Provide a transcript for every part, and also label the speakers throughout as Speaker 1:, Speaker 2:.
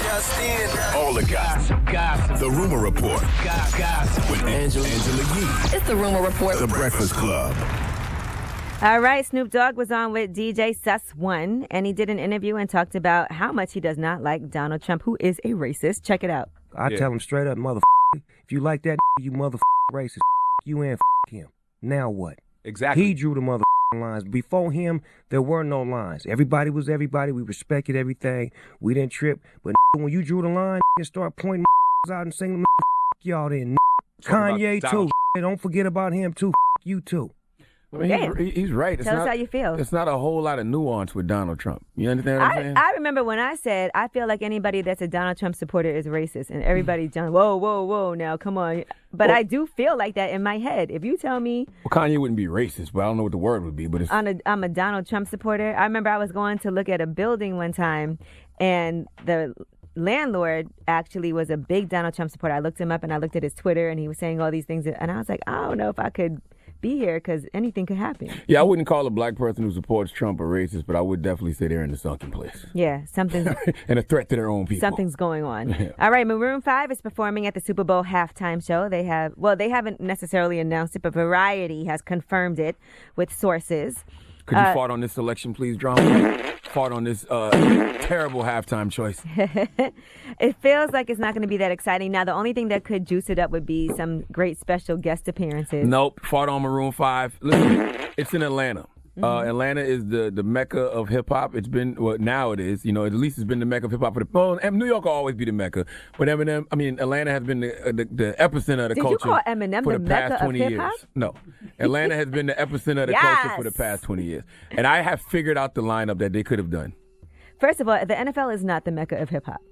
Speaker 1: Just in.
Speaker 2: All the gossip. The Rumor Report. Gossip. With Angela Yee.
Speaker 3: It's the Rumor Report.
Speaker 2: The Breakfast Club.
Speaker 4: All right, Snoop Dogg was on with DJ Sus1, and he did an interview and talked about how much he does not like Donald Trump, who is a racist. Check it out.
Speaker 5: I tell him straight up, if you like that, you racist, you and him. Now what?
Speaker 6: Exactly.
Speaker 5: He drew the lines. Before him, there were no lines. Everybody was everybody. We respected everything. We didn't trip. But when you drew the line and start pointing out and saying, y'all then. Kanye, too. Don't forget about him, too. You, too.
Speaker 6: I mean, he's right.
Speaker 4: Tell us how you feel.
Speaker 6: It's not a whole lot of nuance with Donald Trump. You understand what I'm saying?
Speaker 4: I remember when I said, I feel like anybody that's a Donald Trump supporter is racist. And everybody jumped, whoa, now, come on. But I do feel like that in my head. If you tell me...
Speaker 6: Well, Kanye wouldn't be racist, but I don't know what the word would be. But
Speaker 4: I'm a Donald Trump supporter. I remember I was going to look at a building one time, and the landlord actually was a big Donald Trump supporter. I looked him up, and I looked at his Twitter, and he was saying all these things. And I was like, I don't know if I could be here because anything could happen.
Speaker 6: Yeah, I wouldn't call a black person who supports Trump a racist, but I would definitely say they're in the sunken place.
Speaker 4: Yeah, something's...
Speaker 6: and a threat to their own people.
Speaker 4: Something's going on. All right, Maroon 5 is performing at the Super Bowl halftime show. They haven't necessarily announced it, but Variety has confirmed it with sources.
Speaker 6: Could you fart on this selection, please, drama? Fart on this terrible halftime choice.
Speaker 4: It feels like it's not going to be that exciting. Now, the only thing that could juice it up would be some great special guest appearances.
Speaker 6: Nope. Fart on Maroon 5. Listen, it's in Atlanta. Atlanta is the mecca of hip hop. It's been, well, now it is. You know, at least it's been the mecca of hip hop and New York will always be the mecca. But Atlanta has been the epicenter of the culture.
Speaker 4: Did you call Eminem
Speaker 6: for
Speaker 4: the
Speaker 6: the past
Speaker 4: mecca
Speaker 6: 20
Speaker 4: of hip hop?
Speaker 6: years. No, Atlanta has been the epicenter of the culture for the past 20 years. And I have figured out the lineup that they could have done.
Speaker 4: First of all, the NFL is not the mecca of hip hop.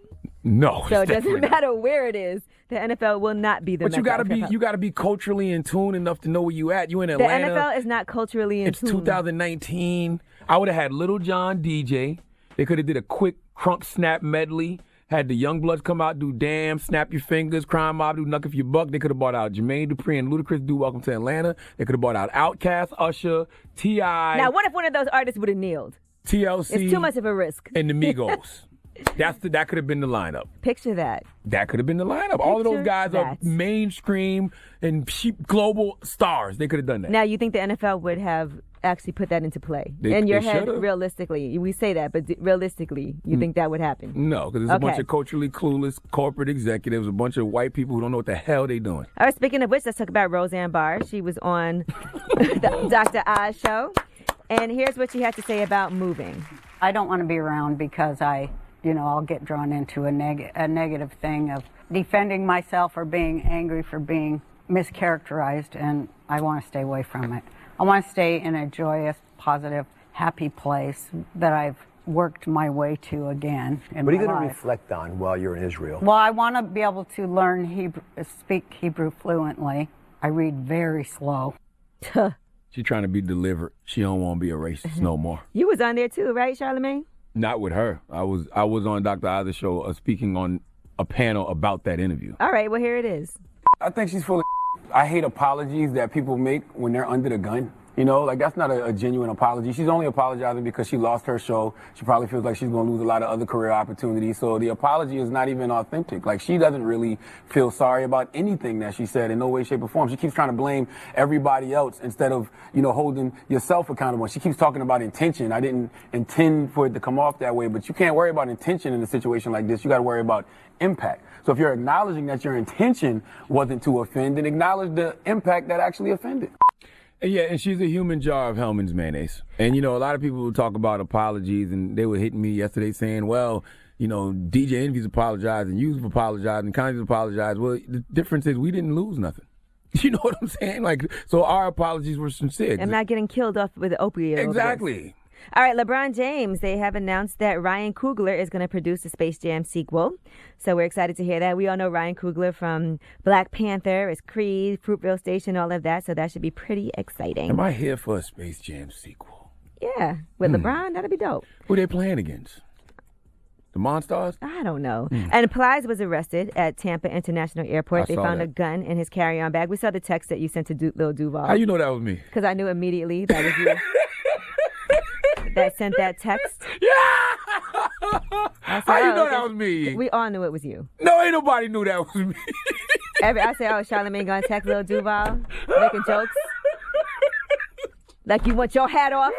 Speaker 6: No,
Speaker 4: so it doesn't matter where it is. The NFL will not be the mecca of hip hop.
Speaker 6: You gotta be culturally in tune enough to know where you at. You in Atlanta.
Speaker 4: The NFL is not culturally in tune.
Speaker 6: It's 2019. I would have had Little John DJ. They could have did a quick crunk snap medley. Had the Young Bloods come out, do Damn, Snap Your Fingers, Crime Mob, do Knuck If You Buck. They could have bought out Jermaine Dupri and Ludacris, do Welcome to Atlanta. They could have bought out Outkast, Usher, T.I.
Speaker 4: Now, what if one of those artists would have kneeled?
Speaker 6: TLC.
Speaker 4: It's too much of a risk.
Speaker 6: And the Migos. That could have been the lineup.
Speaker 4: Picture that.
Speaker 6: That could have been the lineup. All of those guys are mainstream and global stars. They could have done that.
Speaker 4: Now, you think the NFL would have actually put that into play? In your head, realistically. We say that, but realistically, you think that would happen?
Speaker 6: No, because there's a bunch of culturally clueless corporate executives, a bunch of white people who don't know what the hell they're doing.
Speaker 4: All right, speaking of which, let's talk about Roseanne Barr. She was on the Dr. Oz show, and here's what she had to say about moving.
Speaker 7: I don't want to be around because I'll get drawn into a negative thing of defending myself or being angry for being mischaracterized, and I want to stay away from it. I want to stay in a joyous, positive, happy place that I've worked my way to again in my life.
Speaker 8: What are you going to reflect on while you're in Israel?
Speaker 7: Well, I want to be able to learn Hebrew, speak Hebrew fluently. I read very slow.
Speaker 6: She's trying to be delivered. She don't want to be a racist no more.
Speaker 4: You was on there too, right, Charlamagne?
Speaker 6: Not with her. I was on Dr. Oz's show speaking on a panel about that interview.
Speaker 4: All right, well, here it is.
Speaker 9: I think she's full of I hate apologies that people make when they're under the gun. You know, like that's not a genuine apology. She's only apologizing because she lost her show. She probably feels like she's going to lose a lot of other career opportunities. So the apology is not even authentic. Like she doesn't really feel sorry about anything that she said in no way, shape, or form. She keeps trying to blame everybody else instead of, holding yourself accountable. She keeps talking about intention. I didn't intend for it to come off that way, but you can't worry about intention in a situation like this. You got to worry about impact. So if you're acknowledging that your intention wasn't to offend, then acknowledge the impact that actually offended.
Speaker 6: Yeah, and she's a human jar of Hellman's mayonnaise. And, a lot of people will talk about apologies, and they were hitting me yesterday saying, well, DJ Envy's apologized, and you've apologized, and Kanye's apologized. Well, the difference is we didn't lose nothing. You know what I'm saying? So our apologies were sincere.
Speaker 4: I'm not getting killed off with an opiate.
Speaker 6: Exactly.
Speaker 4: All right, LeBron James, they have announced that Ryan Coogler is going to produce a Space Jam sequel. So we're excited to hear that. We all know Ryan Coogler from Black Panther, it's Creed, Fruitvale Station, all of that. So that should be pretty exciting.
Speaker 6: Am I here for a Space Jam sequel?
Speaker 4: Yeah. With LeBron, that'd be dope.
Speaker 6: Who they playing against? The Monstars?
Speaker 4: I don't know. And Plies was arrested at Tampa International Airport. They found a gun in his carry-on bag. We saw the text that you sent to Lil Duval.
Speaker 6: How you know that was me?
Speaker 4: Because I knew immediately that was you. That sent that text.
Speaker 6: Yeah! How you know that was me?
Speaker 4: We all knew it was you.
Speaker 6: No, ain't nobody knew that was me.
Speaker 4: I say, oh, Charlamagne gonna text Lil Duval, making jokes. Like you want your hat off?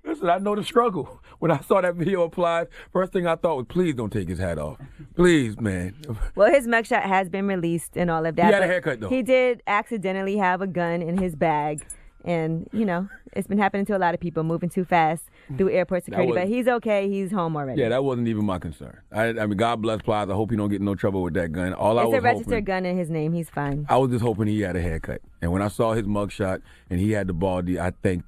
Speaker 6: Listen, I know the struggle. When I saw that video applied, first thing I thought was, please don't take his hat off. Please, man.
Speaker 4: Well, his mugshot has been released and all of that.
Speaker 6: He had a haircut, though.
Speaker 4: He did accidentally have a gun in his bag. And, you know, it's been happening to a lot of people moving too fast through airport security. But he's okay. He's home already.
Speaker 6: Yeah, that wasn't even my concern. I mean, God bless Plies. I hope he don't get in no trouble with that gun.
Speaker 4: It's a registered gun in his name. He's fine.
Speaker 6: I was just hoping he had a haircut. And when I saw his mugshot and he had the baldy, I thank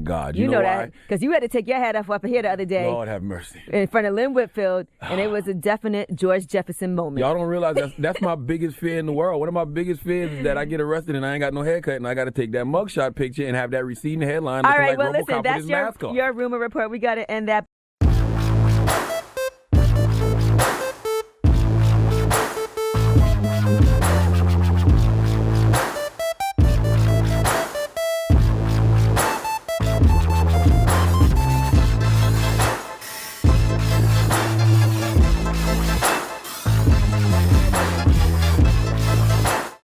Speaker 6: God. You know
Speaker 4: that because you had to take your hat off up here the other day.
Speaker 6: Lord have mercy.
Speaker 4: In front of Lynn Whitfield, and it was a definite George Jefferson moment.
Speaker 6: Y'all don't realize that's my biggest fear in the world. One of my biggest fears is that I get arrested and I ain't got no haircut and I got to take that mugshot picture and have that receding headline looking like RoboCop with his mask off.
Speaker 4: Your rumor report. We got to end that.